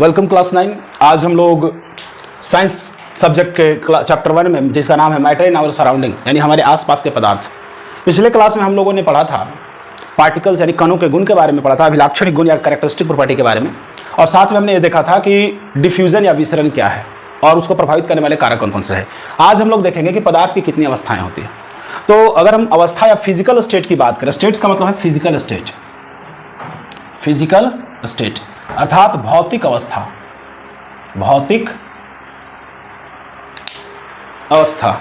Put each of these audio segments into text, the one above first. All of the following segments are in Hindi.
Welcome class 9। आज हम लोग साइंस सब्जेक्ट के चैप्टर 1 में, जिसका नाम है मैटर इन आवर सराउंडिंग, यानी हमारे आसपास के पदार्थ। पिछले क्लास में हम लोगों ने पढ़ा था पार्टिकल्स यानी कणों के गुण के बारे में पढ़ा था, अभिलाक्षणिक गुण या कैरेक्टरिस्टिक प्रॉपर्टी के बारे में, और साथ में हमने ये देखा था कि डिफ्यूजन या विसरण क्या है और उसको प्रभावित करने वाले कारक कौन कौन से हैं। आज हम लोग देखेंगे कि पदार्थ की कितनी अवस्थाएं होती हैं। तो अगर हम अवस्था या फिजिकल स्टेट की बात करें, स्टेट्स का मतलब है फिजिकल स्टेट, फिजिकल स्टेट अर्थात भौतिक अवस्था, भौतिक अवस्था।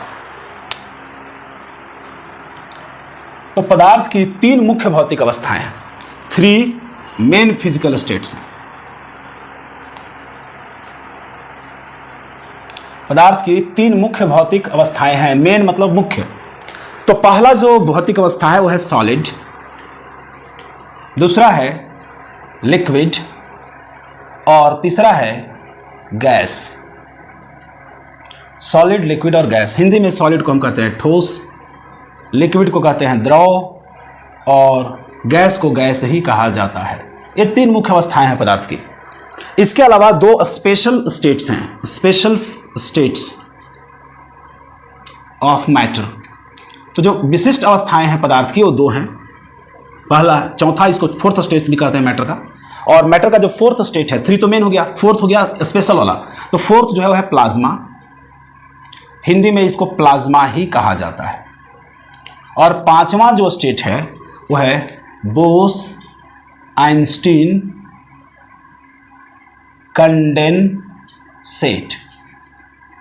तो पदार्थ की तीन मुख्य भौतिक अवस्थाएं हैं, 3 मेन फिजिकल स्टेट्स। पदार्थ की तीन मुख्य भौतिक अवस्थाएं हैं, मेन मतलब मुख्य। तो पहला जो भौतिक अवस्था है वो है सॉलिड, दूसरा है लिक्विड और तीसरा है गैस। सॉलिड, लिक्विड और गैस। हिंदी में सॉलिड को हम कहते हैं ठोस, लिक्विड को कहते हैं द्रव और गैस को गैस ही कहा जाता है। ये तीन मुख्य अवस्थाएं हैं पदार्थ की। इसके अलावा 2 स्पेशल स्टेट्स हैं, स्पेशल स्टेट्स ऑफ मैटर। तो जो विशिष्ट अवस्थाएं हैं पदार्थ की वो 2 हैं। पहला, चौथा, इसको फोर्थ स्टेट भी कहते हैं मैटर का। और मैटर का जो फोर्थ स्टेट है, 3 तो मेन हो गया, फोर्थ हो गया स्पेशल वाला। तो फोर्थ जो है वो है प्लाज्मा। हिंदी में इसको प्लाज्मा ही कहा जाता है। और पांचवा जो स्टेट है वो है Bose Einstein condensate.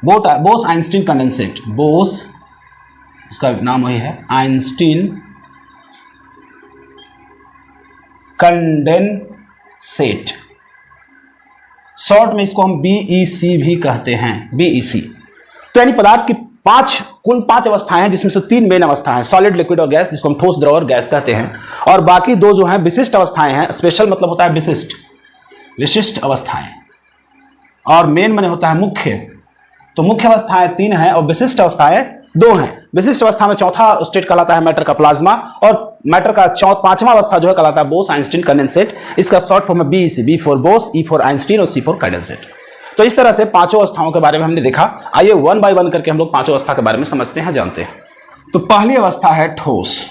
Bose Einstein condensate, Bose इसका नाम वही है, आइंस्टीन कंडेंसेट। शॉर्ट में इसको हम BEC भी कहते हैं, BEC। तो यानी पदार्थ की कुल 5 अवस्थाएं हैं, जिसमें से 3 मेन अवस्था हैं, सॉलिड, लिक्विड और गैस, जिसको हम ठोस, द्रव और गैस कहते हैं। और बाकी 2 जो हैं विशिष्ट अवस्थाएं हैं। स्पेशल मतलब होता है विशिष्ट, विशिष्ट अवस्थाएं, और मेन माने होता है मुख्य। तो मुख्य अवस्थाएं 3 हैं और विशिष्ट अवस्थाएं 2 हैं। विशिष्ट अवस्था में चौथा स्टेट कहलाता है मैटर का प्लाज्मा, और मैटर का पांचवा अवस्था जो है कहलाता है बोस आइंस्टीन कंडेंसेट। इसका शॉर्ट फॉर्म है BEC, B for Bose, E for Einstein और C फॉर कंडेंसेट। तो इस तरह से 5 अवस्थाओं के बारे में हमने देखा। आइए 1 बाय 1 करके हम लोग 5 अवस्था के बारे में समझते हैं, जानते हैं। तो पहली अवस्था है ठोस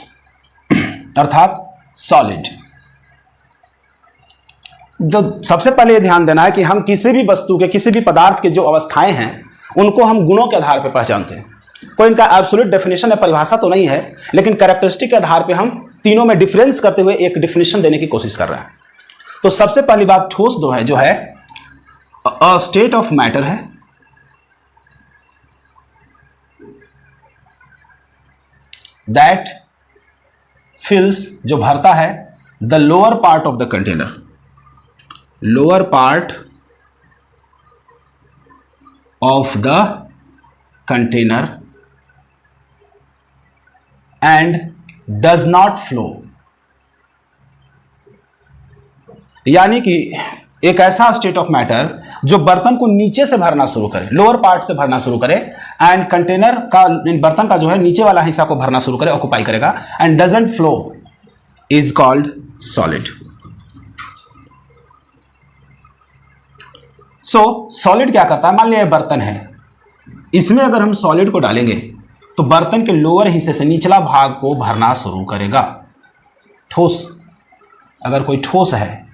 अर्थात सॉलिड। तो सबसे पहले ये ध्यान देना है कि हम किसी भी वस्तु के, किसी भी पदार्थ के जो अवस्थाएं हैं उनको हम गुणों के आधार पर पहचानते हैं। कोई इनका एब्सोल्यूट डेफिनेशन या परिभाषा तो नहीं है, लेकिन कैरेक्टरिस्टिक के आधार पे हम तीनों में डिफरेंस करते हुए एक डेफिनेशन देने की कोशिश कर रहे हैं। तो सबसे पहली बात ठोस दो है, जो है अ स्टेट ऑफ मैटर है दैट फिल्स, जो भरता है, the lower part of the container, lower part of the container and does not flow. यानी कि एक ऐसा स्टेट ऑफ मैटर जो बर्तन को नीचे से भरना शुरू करे, लोअर पार्ट से भरना शुरू करे, एंड कंटेनर का, बर्तन का जो है नीचे वाला हिस्सा को भरना शुरू करे, ऑक्युपाई करेगा, and doesn't flow, is called solid. So solid क्या करता है? मान लिया बर्तन है, इसमें अगर हम सॉलिड को डालेंगे तो बर्तन के लोअर हिस्से से निचला भाग को भरना शुरू करेगा। ठोस, अगर कोई ठोस है,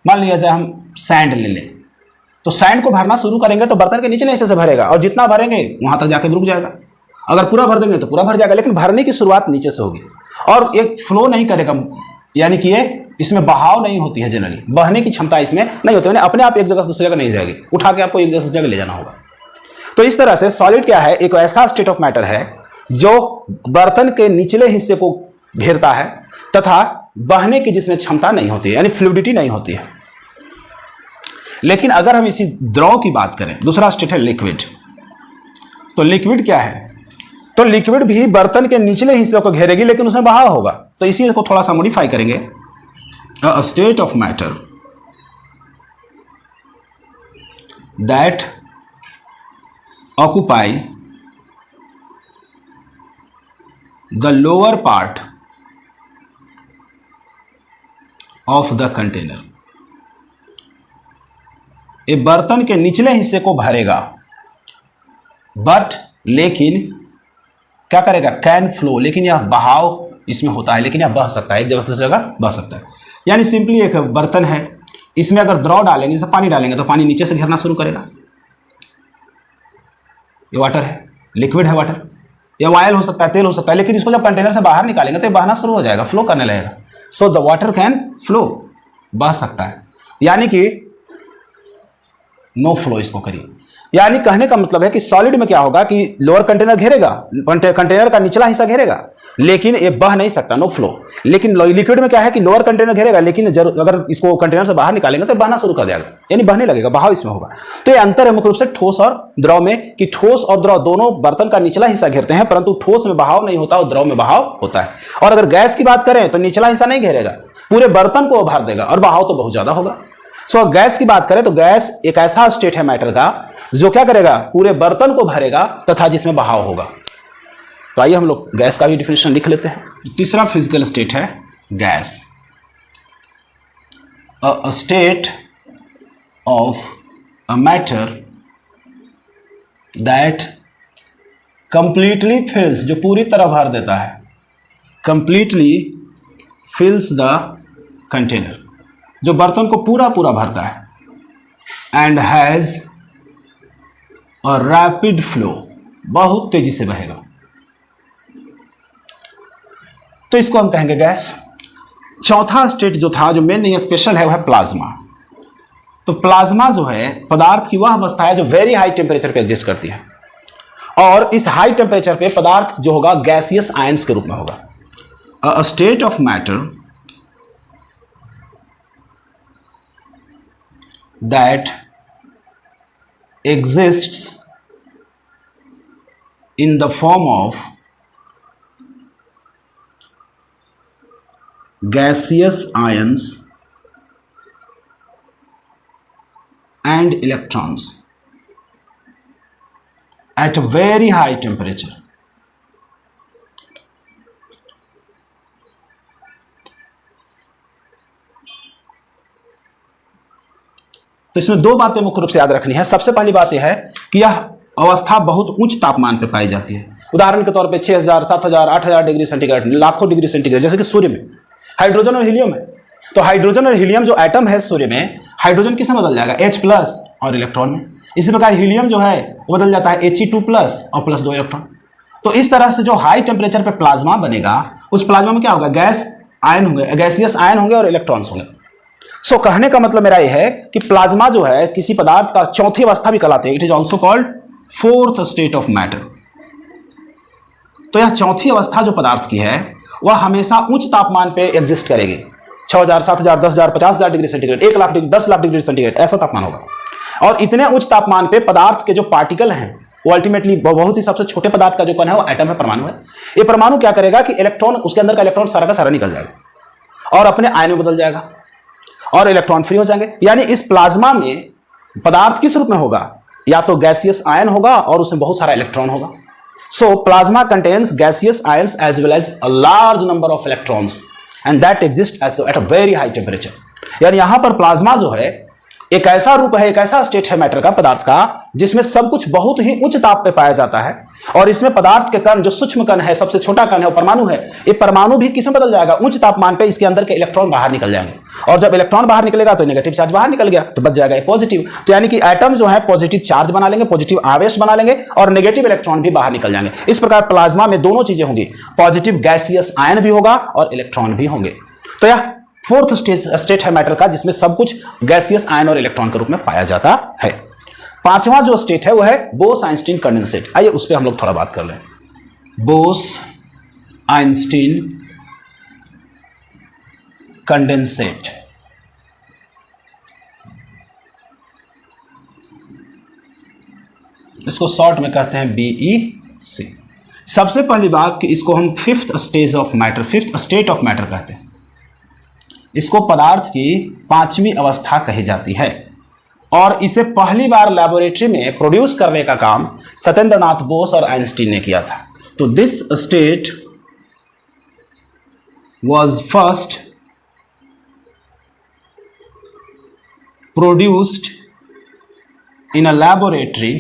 मान लिया जाए हम सैंड ले लें, तो सैंड को भरना शुरू करेंगे तो बर्तन के निचले हिस्से से भरेगा, और जितना भरेंगे वहां तक जाके रुक जाएगा। अगर पूरा भर देंगे तो पूरा भर जाएगा, लेकिन भरने की शुरुआत नीचे से होगी और एक फ्लो नहीं करेगा, यानी कि ये इसमें बहाव नहीं होती है, जनरली बहने की क्षमता इसमें नहीं होती है, अपने आप एक जगह से दूसरी जगह नहीं जाएगी, उठा के आपको एक जगह से दूसरी जगह ले जाना होगा। तो इस तरह से सॉलिड क्या है? एक ऐसा स्टेट ऑफ मैटर है जो बर्तन के निचले हिस्से को घेरता है तथा बहने की जिसमें क्षमता नहीं होती है, यानी फ्लूइडिटी नहीं होती है। लेकिन अगर हम इसी द्रव की बात करें, दूसरा स्टेट है लिक्विड। तो लिक्विड क्या है? तो लिक्विड भी बर्तन के निचले हिस्से को घेरेगी, लेकिन उसमें बहाव होगा। तो इसी को थोड़ा सा मॉडिफाई करेंगे, a state of matter that occupy the lower part of the container, ये बर्तन के निचले हिस्से को भरेगा, बट लेकिन क्या करेगा, कैन फ्लो, लेकिन यह बहाव इसमें होता है, लेकिन यह बह सकता है, एक जगह से दूसरी जगह बह सकता है। यानी सिंपली एक बर्तन है, इसमें अगर द्रव डालेंगे, जैसे पानी डालेंगे तो पानी नीचे से गिरना शुरू करेगा, ये वाटर है, लिक्विड है वाटर, या ऑयल हो सकता है, तेल हो सकता है, लेकिन इसको जब कंटेनर से बाहर निकालेंगे तो ये बहना शुरू हो जाएगा, फ्लो करने लगेगा। So the water can flow, बह सकता है, यानी कि नो फ्लो इसको करिए। यानी कहने का मतलब है कि सॉलिड में क्या होगा कि लोअर कंटेनर घेरेगा, कंटेनर का निचला हिस्सा घेरेगा, लेकिन ये बह नहीं सकता, नो फ्लो। लेकिन लिक्विड में क्या है कि लोअर कंटेनर घेरेगा, लेकिन अगर इसको कंटेनर से बाहर निकालेंगे तो बहना शुरू कर देगा, यानी बहने लगेगा, बहाव इसमें होगा। तो ये अंतर है मुख्य रूप से ठोस और द्रव में, कि ठोस और द्रव दोनों बर्तन का निचला हिस्सा घेरते हैं, परंतु ठोस में बहाव नहीं होता और द्रव में बहाव होता है। और अगर गैस की बात करें तो निचला हिस्सा नहीं घेरेगा, पूरे बर्तन को भर देगा और बहाव तो बहुत ज्यादा होगा। सो गैस की बात करें तो गैस एक ऐसा स्टेट है मैटर का जो क्या करेगा, पूरे बर्तन को भरेगा तथा जिसमें बहाव होगा। तो आइए हम लोग गैस का भी डिफिनेशन लिख लेते हैं। तीसरा फिजिकल स्टेट है gas, a state of a matter that completely fills, जो पूरी तरह भर देता है, कंप्लीटली फिल्स द कंटेनर, जो बर्तन को पूरा पूरा भरता है, and has a rapid flow, बहुत तेजी से बहेगा, तो इसको हम कहेंगे गैस। चौथा स्टेट जो था, जो मेन स्पेशल है, वह है प्लाज्मा। तो प्लाज्मा जो है पदार्थ की वह अवस्था है जो वेरी हाई टेम्परेचर पे एग्जिस्ट करती है, और इस हाई टेम्परेचर पे पदार्थ जो होगा गैसियस आयंस के रूप में होगा। अ state of matter that exists in the form of gaseous ions and electrons at a very high temperature. तो इसमें दो बातें मुख्य रूप से याद रखनी है। सबसे पहली बात यह है कि यह अवस्था बहुत उच्च तापमान पर पाई जाती है। उदाहरण के तौर पे 6000, 7000, 8000 डिग्री सेंटीग्रेड, लाखों डिग्री सेंटीग्रेड, जैसे कि सूर्य में हाइड्रोजन और हीलियम है। तो हाइड्रोजन और हीलियम जो एटम है सूर्य में, हाइड्रोजन किसमें बदल जाएगा, H+ और इलेक्ट्रॉन में। इसी प्रकार हीलियम जो है वो बदल जाता है He2+ और +2 इलेक्ट्रॉन। तो इस तरह से जो हाई टेम्परेचर पे प्लाज्मा बनेगा, उस प्लाज्मा में क्या होगा, गैस आयन होंगे, गैसियस आयन होंगे और इलेक्ट्रॉन्स होंगे। सो कहने का मतलब मेरा यह है कि प्लाज्मा जो है किसी पदार्थ का चौथी अवस्था भी कहलाते हैं। It is also called fourth state of matter. तो यह चौथी अवस्था जो पदार्थ की है वह हमेशा उच्च तापमान पे एग्जिस्ट करेगी। 6000, 7000, 10000, 50000 degree centigrade, 1 lakh degree, 10 lakh degree centigrade, ऐसा तापमान होगा। और इतने उच्च तापमान पे पदार्थ के जो पार्टिकल हैं वो अल्टीमेटली बहुत ही सबसे छोटे पदार्थ का जो कण है वो एटम है, परमाणु है। ये परमाणु क्या करेगा कि इलेक्ट्रॉन, उसके अंदर का इलेक्ट्रॉन सारा का सारा निकल जाएगा और अपने आयन में बदल जाएगा और इलेक्ट्रॉन फ्री हो जाएंगे। यानी इस प्लाज्मा में पदार्थ किस रूप में होगा, या तो गैसियस आयन होगा और उसमें बहुत सारा इलेक्ट्रॉन होगा। So plasma contains gaseous ions as well as a large number of electrons and that exist at a very high temperature. यानी यहां पर प्लाज्मा जो है एक ऐसा रूप है, एक ऐसा स्टेट है मैटर का, पदार्थ का, जिसमें सब कुछ बहुत ही उच्च ताप पे पाया जाता है। और इसमें पदार्थ के कण, जो सूक्ष्म कण है, सबसे छोटा कण है, वो परमाणु है। ये परमाणु भी किसमें बदल जाएगा, उच्च तापमान पे इसके अंदर के इलेक्ट्रॉन बाहर निकल जाएंगे। और जब इलेक्ट्रॉन बाहर निकलेगा तो नेगेटिव चार्ज बाहर निकल गया, तो बच जाएगा पॉजिटिव। तो यानी कि एटम जो है पॉजिटिव चार्ज बना लेंगे, पॉजिटिव आवेश बना लेंगे और नेगेटिव इलेक्ट्रॉन भी बाहर निकल जाएंगे। इस प्रकार प्लाज्मा में दोनों चीजें होंगी, पॉजिटिव गैसियस आयन भी होगा और इलेक्ट्रॉन भी होंगे। तो यह फोर्थ स्टेट है मैटर का, जिसमें सब कुछ गैसियस आयन और इलेक्ट्रॉन के रूप में पाया जाता है। पांचवा जो स्टेट है वो है बोस-आइंस्टीन कंडेंसेट। आइए उस पर हम लोग थोड़ा बात कर लें। बोस-आइंस्टीन कंडेंसेट इसको शॉर्ट में कहते हैं BEC। सबसे पहली बात कि इसको हम fifth stage of matter, fifth state of matter कहते हैं। इसको पदार्थ की पांचवी अवस्था कही जाती है और इसे पहली बार लैबोरेटरी में प्रोड्यूस करने का काम सत्येंद्रनाथ बोस और आइंस्टीन ने किया था। तो this state was first produced in a laboratory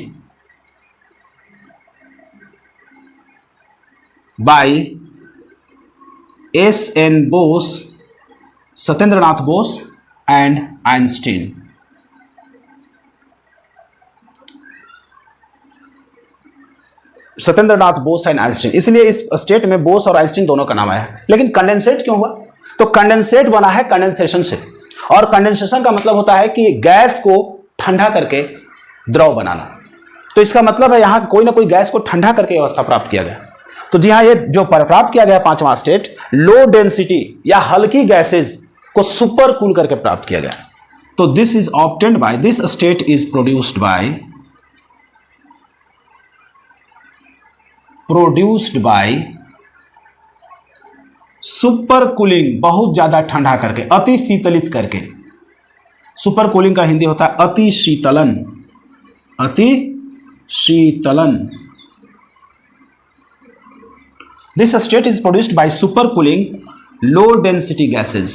by S.N. Bose, Satyendranath Bose and Einstein. Satyendranath Bose and Einstein, इसलिए इस स्टेट में बोस और आइंस्टीन दोनों का नाम आया है। लेकिन कंडेंसेट क्यों हुआ? तो कंडेंसेट बना है कंडेंसेशन से, और कंडेंसेशन का मतलब होता है कि गैस को ठंडा करके द्रव बनाना। तो इसका मतलब है यहां कोई ना कोई गैस को ठंडा करके अवस्था प्राप्त किया गया। तो जी हाँ, ये जो प्राप्त किया गया पांचवा स्टेट, लो डेंसिटी या हल्की गैसेज को सुपर कूल करके प्राप्त किया गया। तो this is obtained by, this state is produced by super cooling, बहुत ज्यादा ठंडा करके, अति शीतलित करके। सुपर कूलिंग का हिंदी होता है अति शीतलन, अति शीतलन। This state is produced by super cooling low density gases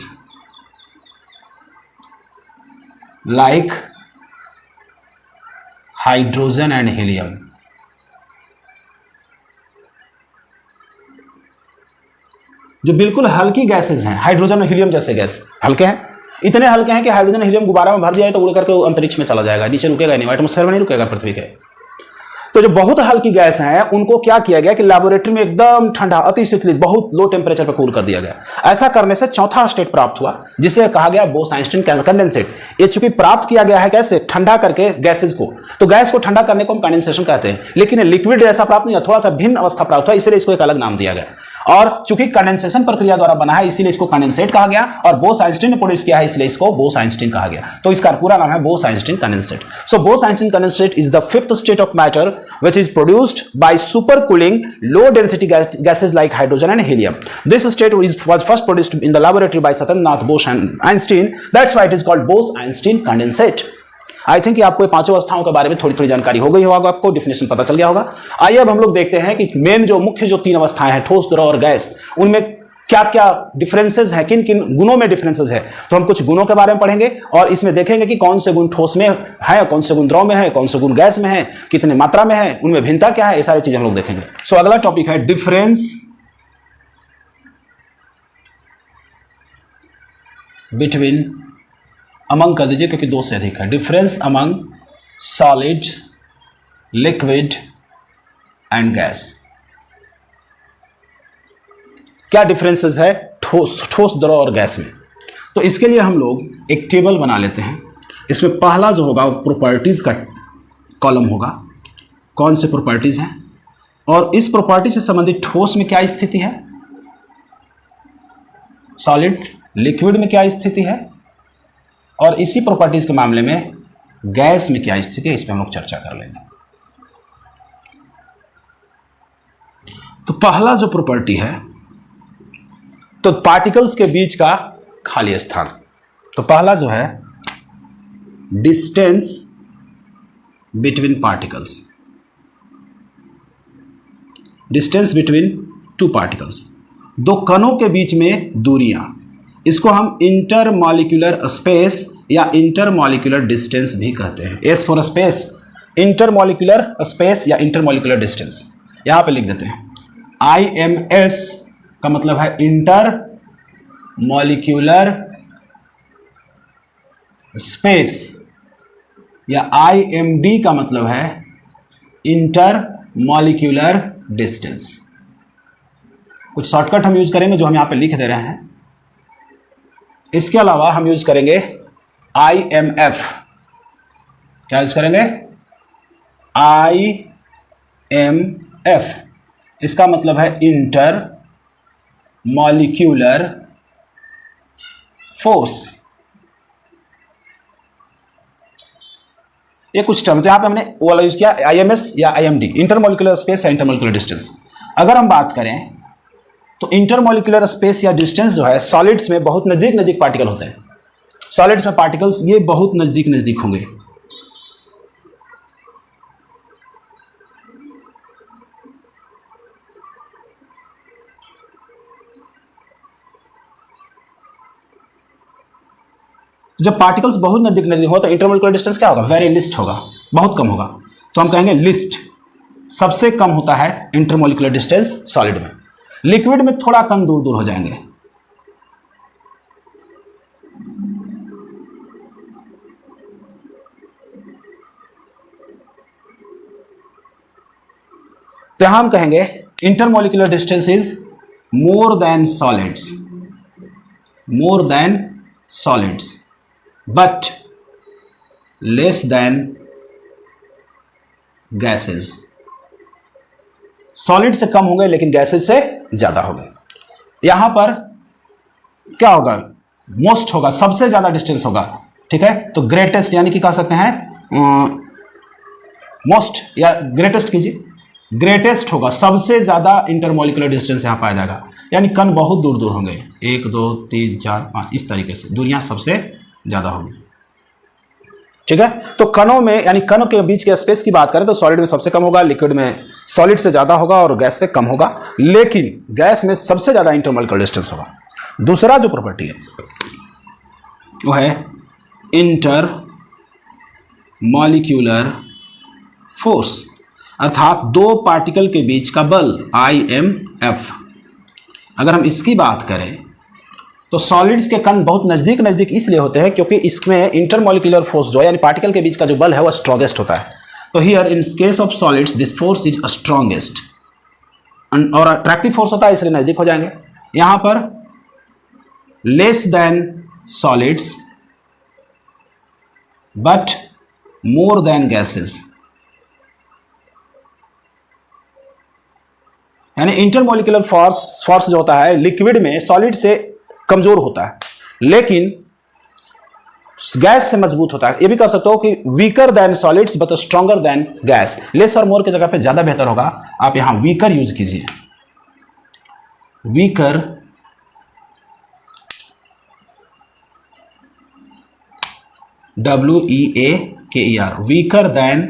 like hydrogen and helium. जो बिल्कुल हल्की गैसेज हैं, हाइड्रोजन और हीलियम जैसे गैस हल्के हैं, इतने हल्के हैं कि हाइड्रोजन हीलियम गुब्बारा में भर दिया है तो उड़ करके अंतरिक्ष में चला जाएगा, नीचे रुकेगा नहीं, एटमॉस्फेयर में नहीं रुकेगा पृथ्वी के। तो जो बहुत हल्की गैस हैं उनको क्या किया गया कि लैबोरेटरी में एकदम ठंडा, अति शीतलित, बहुत लो टेम्परेचर पर कूल कर दिया गया। ऐसा करने से चौथा स्टेट प्राप्त हुआ जिसे कहा गया बोस आइंस्टीन कंडेंसेट। ये चूंकि प्राप्त किया गया है कैसे, ठंडा करके गैसेज को, तो गैस को ठंडा करने को हम कंडेंसेशन कहते हैं। लेकिन लिक्विड ऐसा प्राप्त नहीं है, थोड़ा सा भिन्न अवस्था प्राप्त हुआ, इसलिए इसको एक अलग नाम दिया गया। और चूंकि कंडेंसेशन प्रक्रिया द्वारा बना है इसीलिए इसको कंडेंसेट कहा गया, और बोस आइंस्टीन ने प्रोड्यूस किया है इसलिए इसको बोस आइंस्टीन कहा गया। तो इसका पूरा नाम है Bose Einstein condensate. So Bose Einstein condensate is the fifth state of matter which is produced by super cooling low density gases like hydrogen and helium. This state was first produced in the laboratory by Satyendranath Bose and Einstein. That's why it is called Bose-Einstein condensate. I think आपको पांचों अवस्थाओं के बारे में थोड़ी थोड़ी जानकारी हो गई होगा, आपको डिफिनेशन पता चल गया होगा। आइए अब हम लोग देखते हैं कि मेन जो मुख्य जो तीन अवस्थाएं हैं, ठोस, द्रव और गैस, उनमें क्या क्या डिफरेंसेस हैं, किन किन गुणों में डिफरेंसेस है। तो हम कुछ गुणों के बारे में पढ़ेंगे और इसमें देखेंगे कि कौन से गुण ठोस में है, कौन से गुण द्रव में है, कौन से गुण गैस में है, कितने मात्रा में है, उनमें भिन्नता क्या है, ये सारी चीजें हम लोग देखेंगे। सो अगला टॉपिक है डिफरेंस बिटवीन, अमंग कर दीजिए क्योंकि दो से अधिक है, difference among solids, liquid and gas. क्या डिफरेंसेस है ठोस, द्रव और गैस में। तो इसके लिए हम लोग एक टेबल बना लेते हैं। इसमें पहला जो होगा वो प्रॉपर्टीज का कॉलम होगा, कौन से प्रॉपर्टीज हैं, और इस प्रॉपर्टी से संबंधित ठोस में क्या स्थिति है, सॉलिड लिक्विड में क्या स्थिति है, और इसी प्रॉपर्टीज के मामले में गैस में क्या स्थिति है, इस पर हम लोग चर्चा कर लेंगे। तो पहला जो प्रॉपर्टी है, तो पार्टिकल्स के बीच का खाली स्थान। तो पहला जो है distance between particles, distance between two particles, दो कणों के बीच में दूरियां, इसको हम इंटरमॉलिक्यूलर स्पेस या इंटरमॉलिक्यूलर डिस्टेंस भी कहते हैं। S for space, intermolecular space या इंटरमॉलिक्यूलर डिस्टेंस, यहां पे लिख देते हैं। IMS का मतलब है इंटर मॉलिक्यूलर स्पेस, या IMD का मतलब है इंटर मॉलिक्यूलर डिस्टेंस। कुछ शॉर्टकट हम यूज करेंगे जो हम यहां पे लिख दे रहे हैं। इसके अलावा हम यूज करेंगे IMF। क्या यूज करेंगे, IMF, इसका मतलब है इंटर मॉलिक्यूलर फोर्स। ये कुछ टर्म, तो यहां पे हमने वो वाला यूज किया IMS या IMD, इंटरमॉलिक्यूलर स्पेस या इंटरमॉलिक्यूलर डिस्टेंस। अगर हम बात करें तो इंटरमॉलिक्यूलर स्पेस या डिस्टेंस जो है, सॉलिड्स में बहुत नजदीक नजदीक पार्टिकल होते हैं। सॉलिड्स में पार्टिकल्स ये बहुत नजदीक नजदीक होंगे। जब पार्टिकल्स बहुत नजदीक नजदीक हो तो इंटरमोलिकुलर डिस्टेंस क्या होगा, वेरी लिस्ट होगा, बहुत कम होगा। तो हम कहेंगे लिस्ट, सबसे कम होता है इंटरमोलिकुलर डिस्टेंस सॉलिड में। लिक्विड में थोड़ा कम दूर दूर हो जाएंगे। तो यहां हम कहेंगे intermolecular distance is more than solids, more than solids but less than gases. Solid से कम होंगे लेकिन गैसेज से ज्यादा होंगे। यहां पर क्या होगा, मोस्ट होगा, सबसे ज्यादा डिस्टेंस होगा, ठीक है। तो ग्रेटेस्ट यानी कि कह सकते हैं मोस्ट या ग्रेटेस्ट कीजिए, ग्रेटेस्ट होगा, सबसे ज्यादा इंटरमोलिकुलर डिस्टेंस यहां पाया जाएगा, यानी कण बहुत दूर दूर होंगे, 1 2 3 4 5 इस तरीके से दूरियां सबसे ज्यादा होगी, ठीक है। तो कणों में यानी कणों के बीच के स्पेस की बात करें तो सॉलिड में सबसे कम होगा, लिक्विड में सॉलिड से ज्यादा होगा और गैस से कम होगा, लेकिन गैस में सबसे ज्यादा इंटरमोलिकुलर डिस्टेंस होगा। दूसरा जो प्रॉपर्टी है वो है इंटर मॉलिक्यूलर फोर्स, अर्थात दो पार्टिकल के बीच का बल IMF। अगर हम इसकी बात करें तो सॉलिड्स के कण बहुत नजदीक नजदीक इसलिए होते हैं क्योंकि इसमें इंटरमोलिकुलर फोर्स जो है यानी पार्टिकल के बीच का जो बल है वो स्ट्रॉन्गेस्ट होता है। तो here in case of solids this force is strongest और अट्रैक्टिव फोर्स होता है, इसलिए नजदीक हो जाएंगे। यहां पर less than solids but more than gases, यानी इंटरमोलिकुलर फोर्स जो होता है लिक्विड में सॉलिड से कमजोर होता है लेकिन गैस से मजबूत होता है। ये भी कह सकते हो कि weaker then solids but stronger than gas. Less और मोर की जगह पे ज्यादा बेहतर होगा, आप यहां वीकर यूज कीजिए, weaker WEAKER, weaker then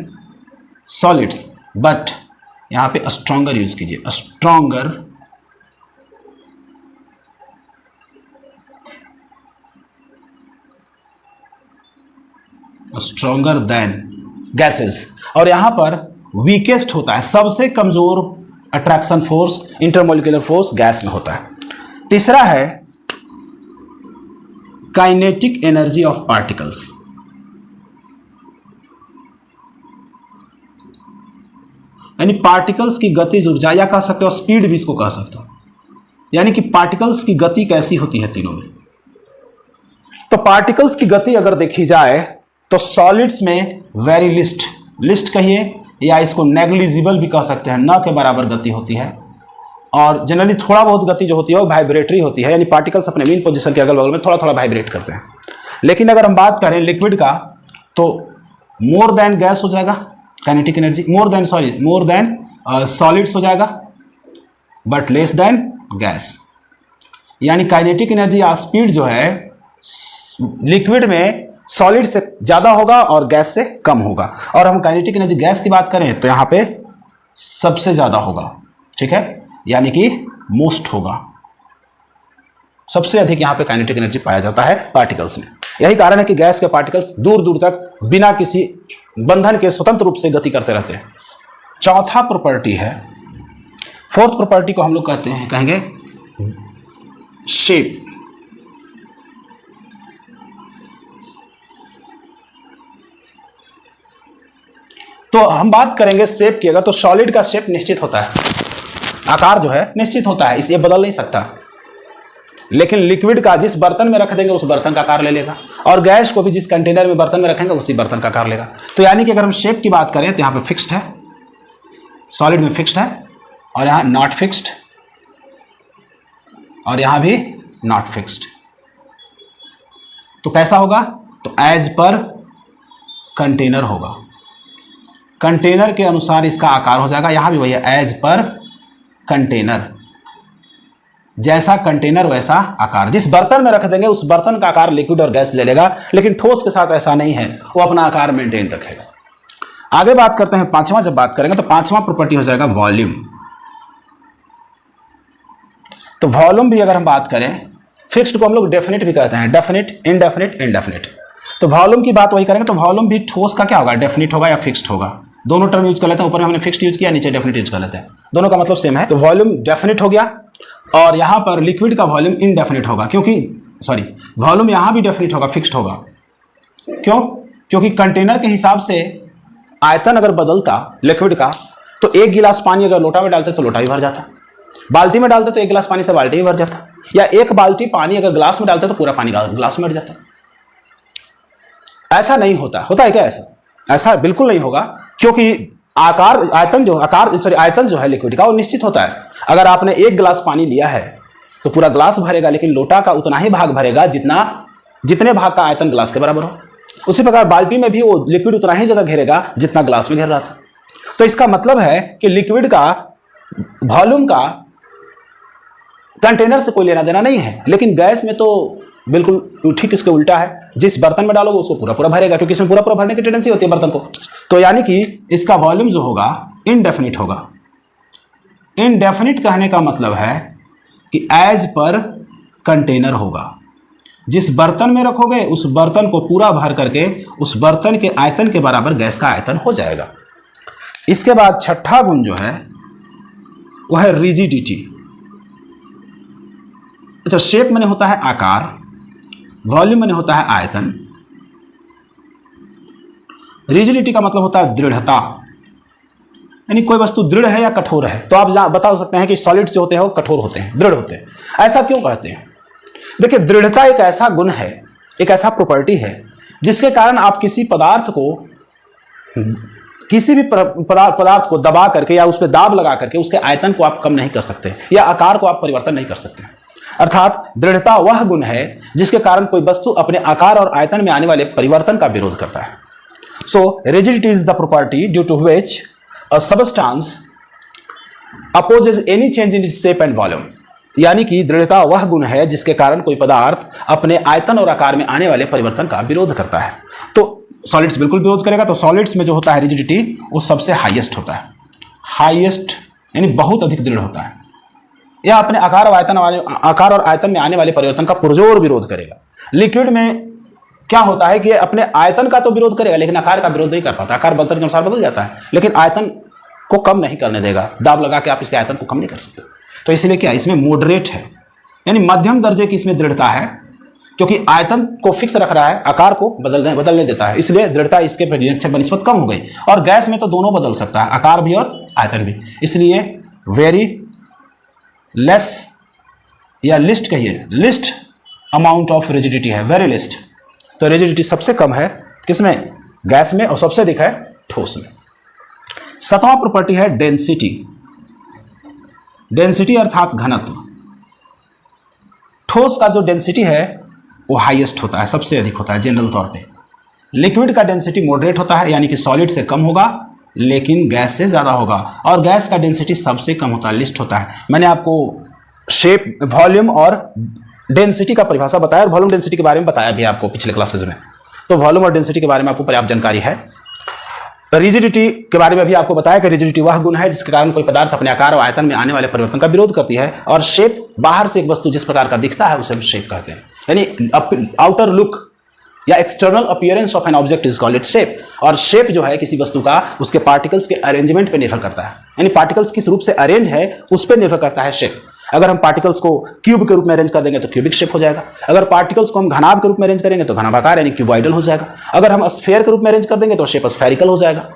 solids but यहां पे स्ट्रॉन्गर यूज कीजिए, स्ट्रॉन्गर स्ट्रॉन्गर देन गैसेस। और यहां पर वीकेस्ट होता है, सबसे कमजोर attraction force intermolecular force gas में होता है। तीसरा है काइनेटिक एनर्जी ऑफ पार्टिकल्स, यानी पार्टिकल्स की गतिज ऊर्जा या कह सकते हो स्पीड भी इसको कह सकते हो, यानी कि पार्टिकल्स की गति कैसी होती है तीनों में। तो पार्टिकल्स की गति अगर देखी जाए तो सॉलिड्स में वेरी लिस्ट कहिए या इसको नेग्लिजिबल भी कह सकते हैं, न के बराबर गति होती है। और जनरली थोड़ा बहुत गति जो होती है वो वाइब्रेटरी होती है, यानी पार्टिकल्स अपने मीन पोजीशन के अगल बगल में थोड़ा थोड़ा वाइब्रेट करते हैं। लेकिन अगर हम बात करें लिक्विड का तो मोर देन गैस हो जाएगा kinetic energy, more than solids हो जाएगा बट लेस देन गैस, यानी काइनेटिक एनर्जी या स्पीड जो है लिक्विड में सॉलिड से ज्यादा होगा और गैस से कम होगा। और हम काइनेटिक एनर्जी गैस की बात करें तो यहां पे सबसे ज्यादा होगा, ठीक है, यानी कि मोस्ट होगा, सबसे अधिक यहां पे काइनेटिक एनर्जी पाया जाता है पार्टिकल्स में। यही कारण है कि गैस के पार्टिकल्स दूर दूर तक बिना किसी बंधन के स्वतंत्र रूप से गति करते रहते हैं। चौथा प्रॉपर्टी है, फोर्थ प्रॉपर्टी को हम लोग कहेंगे शेप। तो हम बात करेंगे शेप की, अगर तो सॉलिड का शेप निश्चित होता है, आकार जो है निश्चित होता है, इसे बदल नहीं सकता। लेकिन लिक्विड का जिस बर्तन में रख देंगे उस बर्तन का आकार ले लेगा, और गैस को भी जिस कंटेनर में बर्तन में रखेंगे उसी बर्तन का आकार लेगा। तो यानी कि अगर हम शेप की बात करें तो यहाँ पे फिक्स्ड है, सॉलिड में फिक्स्ड है, और यहाँ नॉट फिक्स्ड, और यहाँ भी नॉट फिक्स्ड। तो कैसा होगा, तो एज पर कंटेनर होगा, कंटेनर के अनुसार इसका आकार हो जाएगा। यहां भी वही है, एज पर कंटेनर, जैसा कंटेनर वैसा आकार। जिस बर्तन में रख देंगे उस बर्तन का आकार लिक्विड और गैस ले लेगा, लेकिन ठोस के साथ ऐसा नहीं है, वो अपना आकार मेंटेन रखेगा। आगे बात करते हैं पांचवा, जब बात करेंगे तो पांचवा प्रॉपर्टी हो जाएगा वॉल्यूम। तो वॉल्यूम भी अगर हम बात करें फिक्स्ड को हम लोग डेफिनेट भी कहते हैं, डेफिनेट, इनडेफिनेट, इंडेफिनेट। तो वॉल्यूम की बात वही करेंगे, तो वॉल्यूम भी ठोस का क्या होगा, डेफिनेट होगा या फिक्स्ड होगा। दोनों टर्म यूज कर लेते हैं, ऊपर में हमने फिक्स्ड यूज किया, नीचे डेफिनेट यूज कर लेते हैं, दोनों का मतलब सेम है। तो वॉल्यूम डेफिनेट हो गया, और यहां पर लिक्विड का वॉल्यूम इनडेफिनेट होगा, क्योंकि सॉरी वॉल्यूम यहां भी डेफिनेट होगा, फिक्स्ड होगा। क्यों? क्योंकि कंटेनर के हिसाब से आयतन अगर बदलता लिक्विड का, तो एक गिलास पानी अगर लोटा में डालते तो लोटा भी भर जाता, बाल्टी में डालते तो एक गिलास पानी से बाल्टी भी भर जाता, या एक बाल्टी पानी अगर ग्लास में डालते तो पूरा पानी ग्लास में भर जाता। ऐसा नहीं होता। होता है क्या ऐसा? ऐसा बिल्कुल नहीं होगा, क्योंकि आयतन जो है लिक्विड का वो निश्चित होता है। अगर आपने एक गिलास पानी लिया है तो पूरा ग्लास भरेगा, लेकिन लोटा का उतना ही भाग भरेगा जितने भाग का आयतन ग्लास के बराबर हो। उसी प्रकार बाल्टी में भी वो लिक्विड उतना ही जगह घेरेगा जितना ग्लास में घेर रहा था। तो इसका मतलब है कि लिक्विड का वॉल्यूम का कंटेनर से कोई लेना देना नहीं है, लेकिन गैस में तो बिल्कुल ठीक इसके उल्टा है। जिस बर्तन में डालोगे उसको पूरा पूरा भरेगा, क्योंकि इसमें पूरा पूरा भरने की टेंडेंसी होती है बर्तन को। तो यानी कि इसका वॉल्यूम जो होगा इनडेफिनिट होगा। इनडेफिनिट कहने का मतलब है कि एज पर कंटेनर होगा। जिस बर्तन में रखोगे उस बर्तन को पूरा भर करके उस बर्तन के आयतन के बराबर गैस का आयतन हो जाएगा। इसके बाद छठा गुण जो है वह है रिजिडिटी। अच्छा, शेप में होता है आकार, वॉल्यूम में होता है आयतन, रिजिडिटी का मतलब होता है दृढ़ता, यानी कोई वस्तु दृढ़ है या कठोर है। तो आप बता सकते हैं कि सॉलिड्स जो होते हैं वो कठोर होते हैं, दृढ़ होते हैं। ऐसा क्यों कहते हैं? देखिए, दृढ़ता एक ऐसा गुण है, एक ऐसा प्रॉपर्टी है जिसके कारण आप किसी पदार्थ को, किसी भी पदार्थ को दबा करके या उस पर दाब लगा करके उसके आयतन को आप कम नहीं कर सकते या आकार को आप परिवर्तन नहीं कर सकते। अर्थात दृढ़ता वह गुण है जिसके कारण कोई वस्तु अपने आकार और आयतन में आने वाले परिवर्तन का विरोध करता है। So rigidity is the property due to which a substance opposes any change in its shape and volume. यानी कि दृढ़ता वह गुण है जिसके कारण कोई पदार्थ अपने आयतन और आकार में आने वाले परिवर्तन का विरोध करता है। तो सॉलिड्स बिल्कुल विरोध करेगा। तो सॉलिड्स में जो होता है रिजिडिटी वो सबसे हाईएस्ट होता है, हाईएस्ट यानी बहुत अधिक दृढ़ होता है। यह अपने आकार और आयतन में आने वाले परिवर्तन का पुरजोर विरोध करेगा। लिक्विड में क्या होता है कि अपने आयतन का तो विरोध करेगा लेकिन आकार का विरोध नहीं कर पाता। आकार बर्तन के अनुसार बदल जाता है लेकिन आयतन को कम नहीं करने देगा। दाब लगा के आप इसके आयतन को कम नहीं कर सकते। तो इसलिए क्या इसमें मॉडरेट है, यानी मध्यम दर्जे की इसमें दृढ़ता है, क्योंकि आयतन को फिक्स रख रहा है, आकार को बदलने देता है, इसलिए दृढ़ता इसके बनिस्बत कम हो गई। और गैस में तो दोनों बदल सकता है, आकार भी और आयतन भी, इसलिए वेरी लेस या लिस्ट कहिए, लिस्ट अमाउंट ऑफ रिजिडिटी है, वेरी लिस्ट। तो रिजिडिटी सबसे कम है किसमें? गैस में, और सबसे अधिक है ठोस में। सातवां प्रॉपर्टी है डेंसिटी। डेंसिटी अर्थात घनत्व। ठोस का जो डेंसिटी है वो हाईएस्ट होता है, सबसे अधिक होता है जनरल तौर पे। लिक्विड का डेंसिटी मॉडरेट होता है, यानी कि सॉलिड से कम होगा लेकिन गैस से ज़्यादा होगा। और गैस का डेंसिटी सबसे कम होता है, लिस्ट होता है। मैंने आपको शेप, वॉल्यूम और डेंसिटी का परिभाषा बताया और वॉल्यूम डेंसिटी के बारे में बताया भी आपको पिछले क्लासेज में। तो वॉल्यूम और डेंसिटी के बारे में आपको पर्याप्त जानकारी है। रिजिडिटी के बारे में भी आपको बताया कि रिजिडिटी वह गुण है जिसके कारण कोई पदार्थ अपने आकार और आयतन में आने वाले परिवर्तन का विरोध करती है। और शेप, बाहर से एक वस्तु जिस प्रकार का दिखता है उसे हम शेप कहते हैं, यानी आउटर लुक या external appearance of an object is called its shape. और शेप जो है किसी वस्तु का उसके पार्टिकल्स के अरेंजमेंट पर निर्भर करता है, यानी पार्टिकल्स किस रूप से अरेंज है उस पर निर्भर करता है शेप। अगर हम पार्टिकल्स को क्यूब के रूप में अरेंज कर देंगे तो क्यूबिक शेप हो जाएगा। अगर पार्टिकल्स को हम घनाभ के रूप में अरेंज करेंगे तो घनाभाकार यानी क्यूबॉइडल हो जाएगा। अगर हम स्फीयर के रूप में अरेंज कर देंगे तो शेप स्फेरिकल हो जाएगा।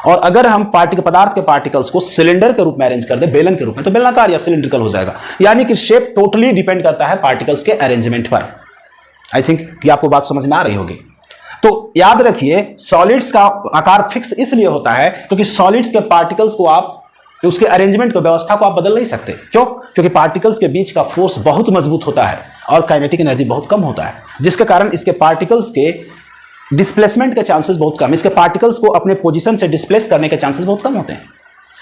और अगर हम पदार्थ के पार्टिकल्स को सिलेंडर के रूप में अरेंज कर दें, बेलन के रूप में, तो बेलनाकार या सिलिंड्रिकल हो जाएगा। यानी कि शेप टोटली डिपेंड करता है पार्टिकल्स के अरेंजमेंट पर। आई थिंक कि आपको बात समझ में आ रही होगी। तो याद रखिए, सॉलिड्स का आकार फिक्स इसलिए होता है क्योंकि सॉलिड्स के पार्टिकल्स को आप, उसके अरेंजमेंट को, व्यवस्था को आप बदल नहीं सकते। क्यों? क्योंकि पार्टिकल्स के बीच का फोर्स बहुत मजबूत होता है और काइनेटिक एनर्जी बहुत कम होता है, जिसके कारण इसके पार्टिकल्स के डिस्प्लेसमेंट के चांसेस बहुत कम, इसके पार्टिकल्स को अपने पोजीशन से डिस्प्लेस करने के चांसेस बहुत कम होते हैं।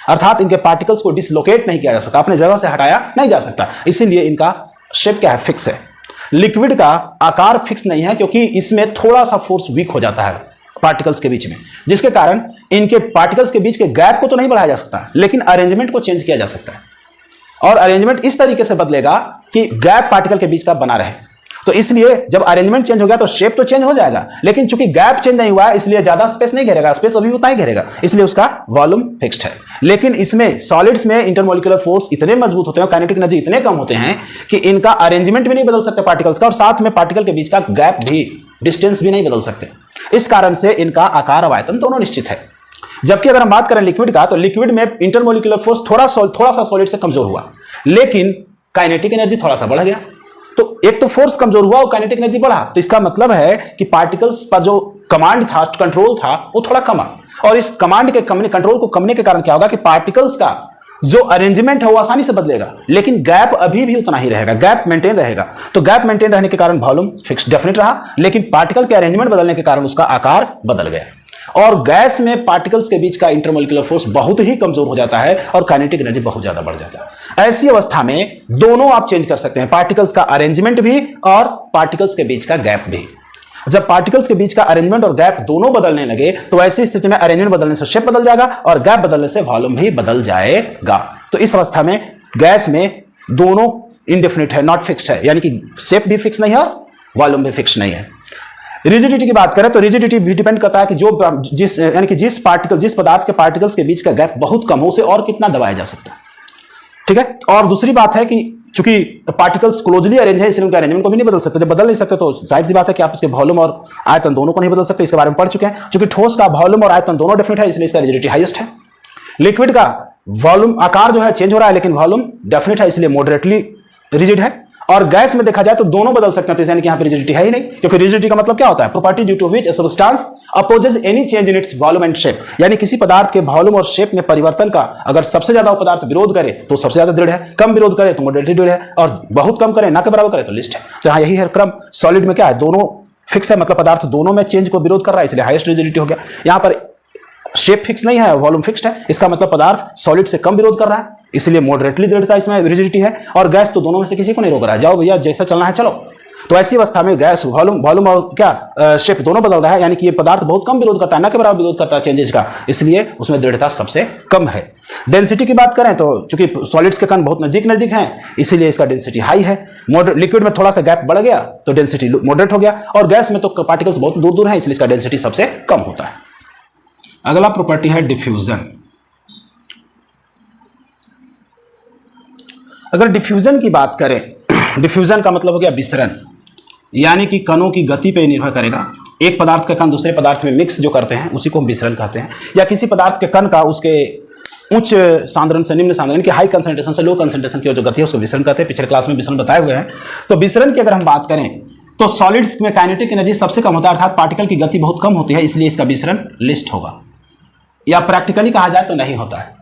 अर्थात इनके पार्टिकल्स को डिसलोकेट नहीं किया जा सकता, अपने जगह से हटाया नहीं जा सकता। इसीलिए इनका शेप क्या है? फिक्स है। लिक्विड का आकार फिक्स नहीं है क्योंकि इसमें थोड़ा सा फोर्स वीक हो जाता है पार्टिकल्स के बीच में, जिसके कारण इनके पार्टिकल्स के बीच के गैप को तो नहीं बढ़ाया जा सकता लेकिन अरेंजमेंट को चेंज किया जा सकता है। और अरेंजमेंट इस तरीके से बदलेगा कि गैप पार्टिकल के बीच का बना रहे। तो इसलिए जब अरेंजमेंट चेंज हो गया तो शेप तो चेंज हो जाएगा, लेकिन चूंकि गैप चेंज नहीं हुआ है इसलिए ज्यादा स्पेस नहीं घेरेगा, स्पेस अभी उतना ही घेरेगा, इसलिए उसका वॉल्यूम फिक्स्ड है। लेकिन इसमें सॉलिड्स में इंटरमोलिकुलर फोर्स इतने मजबूत होते हैं, काइनेटिक एनर्जी इतने कम होते हैं कि इनका अरेंजमेंट भी नहीं बदल सकते पार्टिकल्स का, और साथ में पार्टिकल के बीच का गैप भी, डिस्टेंस भी नहीं बदल सकते। इस कारण से इनका आकार और आयतन दोनों निश्चित है। जबकि अगर हम बात करें लिक्विड का, तो लिक्विड में इंटरमोलिकुलर फोर्स थोड़ा सा सॉलिड से कमजोर हुआ, लेकिन काइनेटिक एनर्जी थोड़ा सा बढ़ गया। तो एक तो फोर्स कमजोर हुआ और काइनेटिक एनर्जी बढ़ा, तो इसका मतलब है कि पार्टिकल्स पर जो कमांड था, कंट्रोल था, वो थोड़ा कमा। और इस कमांड के कमने, कंट्रोल को कमने के कारण क्या होगा कि पार्टिकल्स का जो अरेंजमेंट है वो आसानी से बदलेगा, लेकिन गैप अभी भी उतना ही रहेगा, गैप मेंटेन रहेगा। तो गैप मेंटेन रहने के कारण वॉल्यूम फिक्स डेफिनेट रहा, लेकिन पार्टिकल के अरेंजमेंट बदलने के कारण उसका आकार बदल गया। और गैस में पार्टिकल्स के बीच का इंटरमोलिकुलर फोर्स बहुत ही कमजोर हो जाता है और काइनेटिक एनर्जी बहुत ज्यादा बढ़ जाता है। ऐसी अवस्था में दोनों आप चेंज कर सकते हैं, पार्टिकल्स का अरेंजमेंट भी और पार्टिकल्स के बीच का गैप भी। जब पार्टिकल्स के बीच का अरेंजमेंट और गैप दोनों बदलने लगे तो ऐसी स्थिति में अरेंजमेंट बदलने से शेप बदल जाएगा और गैप बदलने से वॉल्यूम भी बदल जाएगा। तो इस अवस्था में गैस में दोनों इंडेफिनिट है, नॉट फिक्स्ड है, यानी कि शेप भी फिक्स नहीं है और वॉल्यूम भी फिक्स नहीं है। रिजिडिटी की बात करें तो रिजिडिटी भी डिपेंड करता है कि जिस पदार्थ के पार्टिकल्स के बीच का गैप बहुत कम हो उसे और कितना दबाया जा सकता है। ठीक है। और दूसरी बात है कि चूंकि पार्टिकल्स क्लोजली अरेंज है इसलिए उनके अरेंजमेंट को भी नहीं बदल सकते। जब बदल नहीं सकते तो जाहिर सी बात है कि आप इसके वॉल्यूम और आयतन दोनों को नहीं बदल सकते, इसके बारे में पढ़ चुके हैं। चूंकि ठोस का वॉल्यूम और आयतन दोनों डिफरेंट है इसलिए इसका रिजिडिटी हाईएस्ट है। लिक्विड का वॉल्यूम, आकार जो है चेंज हो रहा है लेकिन वॉल्यूम डेफिनेट है इसलिए मॉडरेटली रिजिड है। और गैस में देखा जाए तो दोनों बदल सकते हैं, तो यानी कि यहां पे रिजिडिटी है ही नहीं, क्योंकि रिजिडिटी का मतलब क्या होता है, property due to which a substance opposes any change in its volume and shape. यानी किसी पदार्थ के वॉल्यूम और शेप में परिवर्तन का अगर सबसे ज्यादा वो पदार्थ विरोध करे तो सबसे ज्यादा दृढ़ है, कम विरोध करे तो मॉडरेटली दृढ़ है, और बहुत कम करे ना के बराबर करे तो लिस्ट है। तो यहां यही है क्रम। सॉलिड में क्या है, दोनों फिक्स है, मतलब पदार्थ दोनों में चेंज को विरोध कर रहा है इसलिए हाईएस्ट रिजिडिटी हो गया। यहां पर शेप फिक्स नहीं है, वॉल्यूम फिक्स्ड है, इसका मतलब पदार्थ सॉलिड से कम विरोध कर रहा है इसलिए मॉडरेटली दृढ़ता इसमें रिजिडिटी है। और गैस तो दोनों में से किसी को नहीं रोक रहा है, जाओ भैया जैसा चलना है चलो। तो ऐसी अवस्था में गैस वॉल्यूम और क्या शेप दोनों बदल रहा है, यानी कि ये पदार्थ बहुत कम विरोध करता है, ना के बराबर विरोध करता है चेंजेस का, इसलिए उसमें दृढ़ता सबसे कम है। डेंसिटी की बात करें तो चूंकि सॉलिड्स के कण बहुत नजदीक हैं इसीलिए इसका डेंसिटी हाई है। लिक्विड में थोड़ा सा गैप बढ़ गया तो डेंसिटी मॉडरेट हो गया, और गैस में तो पार्टिकल्स बहुत दूर दूर है इसलिए इसका डेंसिटी सबसे कम होता है। अगला प्रॉपर्टी है डिफ्यूजन। अगर डिफ्यूजन की बात करें, डिफ्यूजन का मतलब हो गया विसरण, यानी कि कणों की गति पे निर्भर करेगा। एक पदार्थ का कण दूसरे पदार्थ में मिक्स जो करते हैं उसी को हम विसरण कहते हैं, या किसी पदार्थ के कण का उसके उच्च सांद्रण से निम्न सांद्रण की हाई कंसंट्रेशन से लो कंसंट्रेशन की जो गति है उसको विसरण कहते हैं। पिछले क्लास में विसरण बताए हुए हैं। तो विसरण की अगर हम बात करें तो सॉलिड्स में काइनेटिक एनर्जी सबसे कम होता है, अर्थात पार्टिकल की गति बहुत कम होती है, इसलिए इसका विसरण लिस्ट होगा, या प्रैक्टिकली कहा जाए तो नहीं होता है।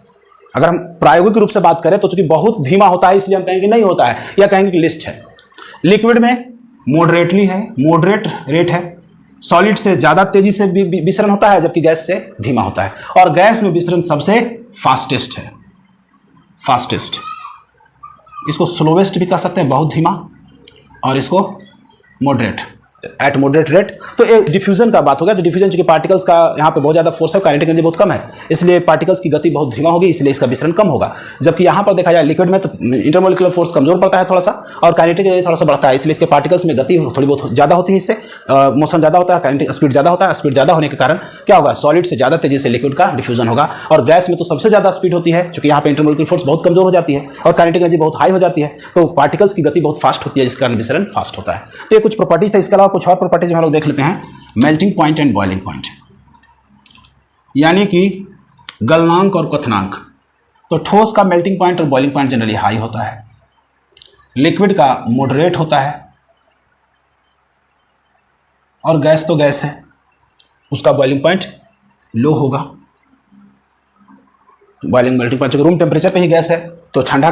अगर हम प्रायोगिक रूप से बात करें तो चूंकि बहुत धीमा होता है इसलिए हम कहेंगे नहीं होता है, या कहेंगे कि लिस्ट है। लिक्विड में मॉडरेटली है, मॉडरेट रेट है, सॉलिड से ज्यादा तेजी से विसरण होता है जबकि गैस से धीमा होता है, और गैस में विसरण सबसे फास्टेस्ट है, फास्टेस्ट। इसको स्लोवेस्ट भी कह सकते हैं, बहुत धीमा, और इसको मॉडरेट, एट मॉडरेट रेट। तो ये डिफ्यूजन का बात हो गया। तो डिफ्यूजन चूंकि पार्टिकल्स का यहाँ पे बहुत ज्यादा फोर्स है, काइनेटिक एनर्जी बहुत कम है, इसलिए पार्टिकल्स की गति बहुत धीमा होगी, इसलिए इसका विसरण कम होगा। जबकि यहाँ पर देखा जाए लिक्विड में तो इंटरमोलिकुलर फोर्स कमजोर पड़ता है थोड़ा सा, और काइनेटिक एनर्जी थोड़ा सा बढ़ता है, इसलिए इसके पार्टिकल्स में गति थोड़ी बहुत ज्यादा होती है, इससे मोशन ज्यादा होता है, काइनेटिक स्पीड ज्यादा होता है। स्पीड ज्यादा होने के कारण क्या होगा, सॉलिड से ज्यादा तेजी से लिक्विड का डिफ्यूजन होगा। और गैस में तो सबसे ज्यादा स्पीड होती है, चूंकि यहाँ पे इंटरमोलिकुलर फोर्स बहुत कमजोर हो जाती है और काइनेटिक एनर्जी बहुत हाई हो जाती है, तो पार्टिकल्स की गति बहुत फास्ट होती है, जिस कारण विसरण फास्ट होता है। तो ये कुछ प्रॉपर्टीज थे। इसके अलावा कुछ और प्रॉपर्टीज हम लोग देख लेते हैं। Melting point and boiling point, यानी कि गलनांक और क्वथनांक। तो ठोस का मेल्टिंग पॉइंट और बॉइलिंग पॉइंट जनरली हाई होता है, लिक्विड का मॉडरेट होता है, और गैस तो गैस है उसका बॉइलिंग पॉइंट लो होगा। Boiling melting point room temperature पे ही गैस है तो ठंडा